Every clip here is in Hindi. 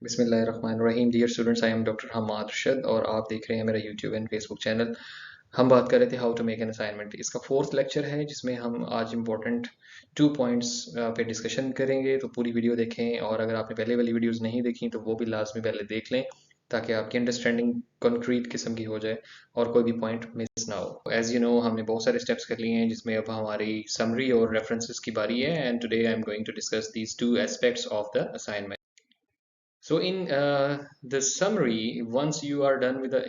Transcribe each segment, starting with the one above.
बिस्मिल्लाहिर्रहमानिर्रहीम। Dear students, I am doctor Hammad Arshad और आप देख रहे हैं मेरा यूट्यूब एंड फेसबुक चैनल। हम बात कर रहे थे how to make an assignment. इसका फोर्थ लेक्चर है जिसमें हम आज इंपॉर्टेंट 2 पॉइंट्स पे डिस्कशन करेंगे। तो पूरी वीडियो देखें और अगर आपने पहले वाली वीडियोस नहीं देखी तो वो भी लाजमी पहले देख लें ताकि आपकी अंडरस्टैंडिंग कंक्रीट किस्म की हो जाए और कोई भी पॉइंट मिस ना हो। एज यू नो, हमने बहुत सारे स्टेप्स कर लिए हैं जिसमें अब हमारी समरी और रेफरेंसेस की बारी है। And today I am going to discuss these two aspects of the assignment. So in the summary, once you are done with the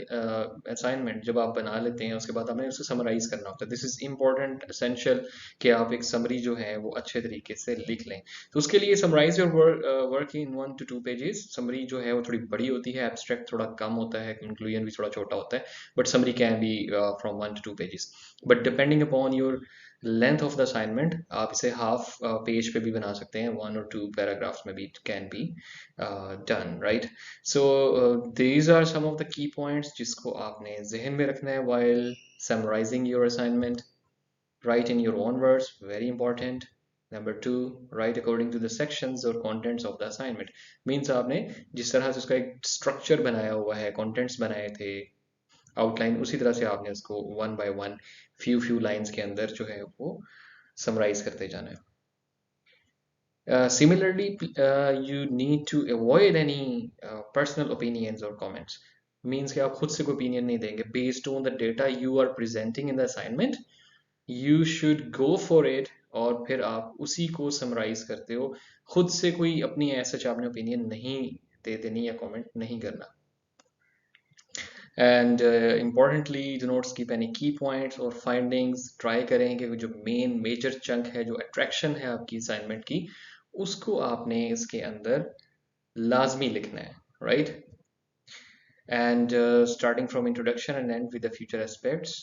assignment, जब आप बना लेते हैं उसके बाद आपने उसे समराइज करना होता है. दिस इज इम्पोर्टेंट एसेंशियल कि आप एक समरी जो है वो अच्छे तरीके से लिख लें. तो उसके लिए summarise your work in 1 to 2 pages. Summary जो है वो थोड़ी बड़ी होती है, एब्स्ट्रैक्ट थोड़ा कम होता है, कंक्लूजन भी थोड़ा छोटा होता है, but summary can be from 1 to 2 pages. But depending upon your length of the assignment आप इसे हाफ पेज पे भी बना सकते हैं, 1 or 2 paragraphs में भी can be done, right? So these are some of the key points जिसको आपने जहन में रखना है while summarizing your assignment. Write in your own words, very important. Number 2, write according to the sections or contents of the assignment. Means आपने जिस तरह से उसका एक स्ट्रक्चर बनाया हुआ है, contents बनाए थे, आउटलाइन, उसी तरह से आपने उसको one by one few lines के अंदर जो है वो समराइज करते जाना है. Similarly, you need to avoid any personal opinions or comments. Means कि आप खुद से कोई opinion नहीं देंगे. Based on the data you are presenting in the assignment, you should go for it और फिर आप उसी को summarize करते हो. खुद से कोई अपनी ऐसा आपने opinion नहीं दे देनी या comment नहीं करना. And importantly, do not skip any key points or findings. Try करें कि जो main major chunk है, जो attraction है आपकी assignment की, उसको आपने इसके अंदर लाजमी लिखना है, right? And starting from introduction and end with the future aspects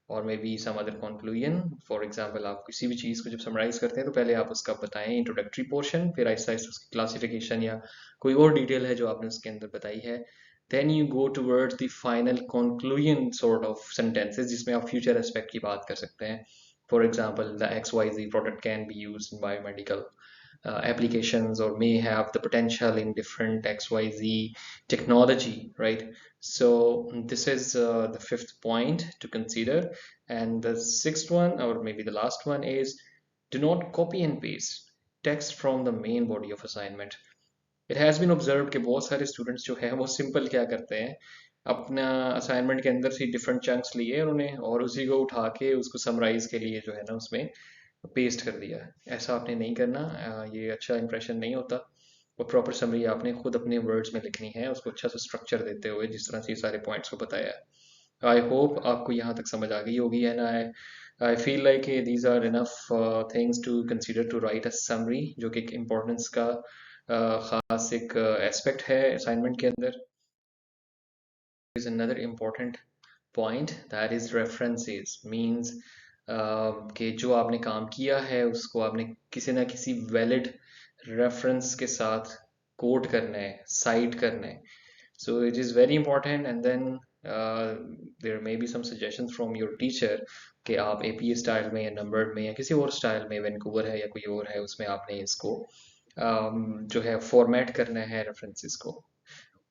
or maybe some other conclusion. For example, आप किसी भी चीज़ को जब summarize करते हैं तो पहले आप उसका बताएं introductory portion, फिर आहिस्ता आहिस्ता उसकी classification या कोई और detail है जो आपने उसके अंदर बताई है. Then you go towards the final conclusion sort of sentences जिसमें आप future aspect की बात कर सकते हैं. For example, the XYZ product can be used in biomedical applications or may have the potential in different XYZ technology, right? So this is the fifth point to consider. And the sixth one, or maybe the last one, is do not copy and paste text from the main body of assignment. It has been observed कि बहुत सारे students जो है वो simple क्या करते हैं, अपना assignment के अंदर से different chunks लिए उन्होंने और उसी को उठा के उसको summarize के लिए जो है ना उसमें पेस्ट कर दिया. ऐसा आपने नहीं करना, ये अच्छा इंप्रेशन नहीं होता. और प्रॉपर समरी आपने खुद अपने वर्ड्स में लिखनी है, उसको अच्छा सा स्ट्रक्चर देते हुए जिस तरह से ये सारे पॉइंट्स को बताया है. आई होप आपको यहाँ तक समझ आ गई होगी. And I feel like these are enough things to consider to write a summary, जो कि एक इम्पोर्टेंस का खास एक एस्पेक्ट है असाइनमेंट के अंदर. Is another important point that is references. Means कि जो आपने काम किया है उसको आपने किसी ना किसी वैलिड रेफरेंस के साथ कोट करना है, साइट करना है. So it is very important. And then there may be some suggestions from your teacher कि आप एपीए स्टाइल में या नंबर्ड में या किसी और स्टाइल में, वैंकूवर है या कोई और है, उसमें आपने इसको जो है फॉर्मेट करना है रेफरेंसेस को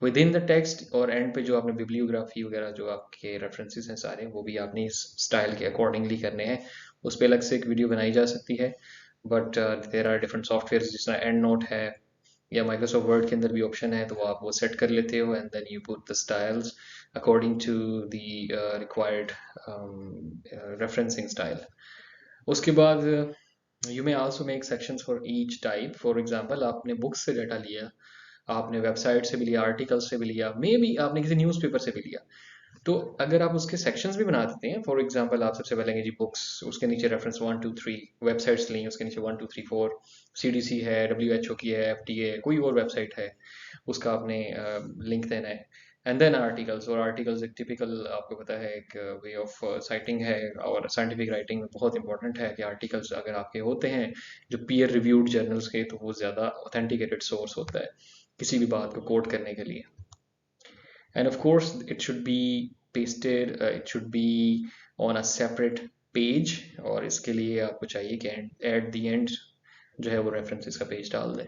विद इन द टेक्स्ट. और एंड पे जो आपने बिब्लियोग्राफी वगैरह जो आपके रेफरेंसेस हैं सारे, वो भी आपने इस स्टाइल के अकॉर्डिंगली करने हैं. उस पर अलग से एक वीडियो बनाई जा सकती है. But there are different software जिस तरह एंड नोट है या माइक्रोसॉफ्ट वर्ड के अंदर भी ऑप्शन है, तो वो आप वो सेट कर लेते हो and then you put the styles according to the required referencing style. उसके बाद you may also make sections for each type. For example, आपने बुक्स से डाटा लिया, आपने वेबसाइट से भी लिया, आर्टिकल से भी लिया, मे बी आपने किसी न्यूज़पेपर से भी लिया. तो अगर आप उसके सेक्शंस भी बना देते हैं, फॉर एग्जांपल आप सबसे पहले जी बुक्स, उसके नीचे रेफरेंस 1 2 3, वेबसाइट्स ली उसके नीचे 1 2 3 4, सीडीसी है, डब्ल्यूएचओ की है, एफडीए, कोई और वेबसाइट है, उसका आपने लिंक देना है. And then articles. और आर्टिकल्स एक टिपिकल, आपको पता है, एक वे ऑफ साइटिंग है और साइंटिफिक राइटिंग में बहुत इंपॉर्टेंट है कि आर्टिकल्स अगर आपके होते हैं जो पीयर रिव्यूड जर्नल्स के, तो वो ज़्यादा ऑथेंटिकेटेड सोर्स होता है किसी भी बात को कोट करने के लिए. And of course it should be pasted, it should be on a separate page. और इसके लिए आपको चाहिए कि at the end जो है वो references का पेज डाल दें.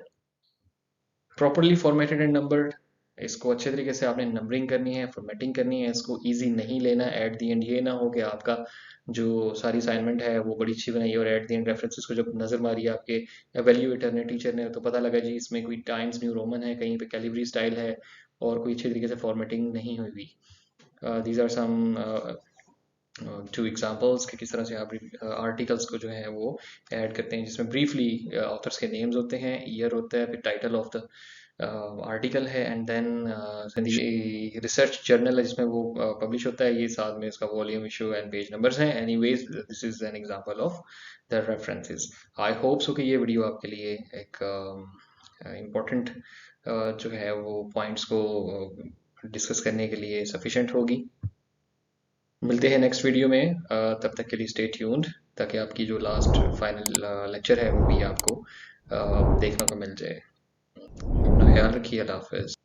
प्रॉपरली फॉर्मेटेड एंड नंबर्ड, इसको अच्छे तरीके से आपने नंबरिंग करनी है, फॉर्मेटिंग करनी है, इसको इजी नहीं लेना। एट दी एंड ये ना हो कि आपका जो सारी असाइनमेंट है वो बड़ी अच्छी बनाई है और एट दी एंड रेफरेंसेस को जब नज़र मारी आपके एवेल्यूएटर ने, टीचर ने, तो पता लगा जी इसमें कोई टाइम्स न्यू रोमन है, कहीं पे कैलिब्री स्टाइल है और कोई अच्छे तरीके से फॉर्मेटिंग नहीं हुई हुई। These are some two examples कि किस तरह से आप आर्टिकल्स को जो है वो ऐड करते हैं, जिसमें ब्रीफली ऑथर्स के नेम्स होते हैं, ईयर होता है, फिर टाइटल ऑफ द आर्टिकल है, एंड देन रिसर्च जर्नल है जिसमें वो पब्लिश होता है, ये साथ में इसका volume, issue and page numbers हैं। Anyways this is an example of the references. I hope so कि ये वीडियो आपके लिए एक इम्पोर्टेंट जो है वो पॉइंट्स को डिस्कस करने के लिए सफिशेंट होगी। मिलते हैं नेक्स्ट वीडियो में, तब तक के लिए स्टे ट्यून्ड, ताकि आपकी जो लास्ट फाइनल लेक्चर है वो भी आपको देखने को मिल जाए। अपना ख्याल रखिए, अल्लाह हाफिज़।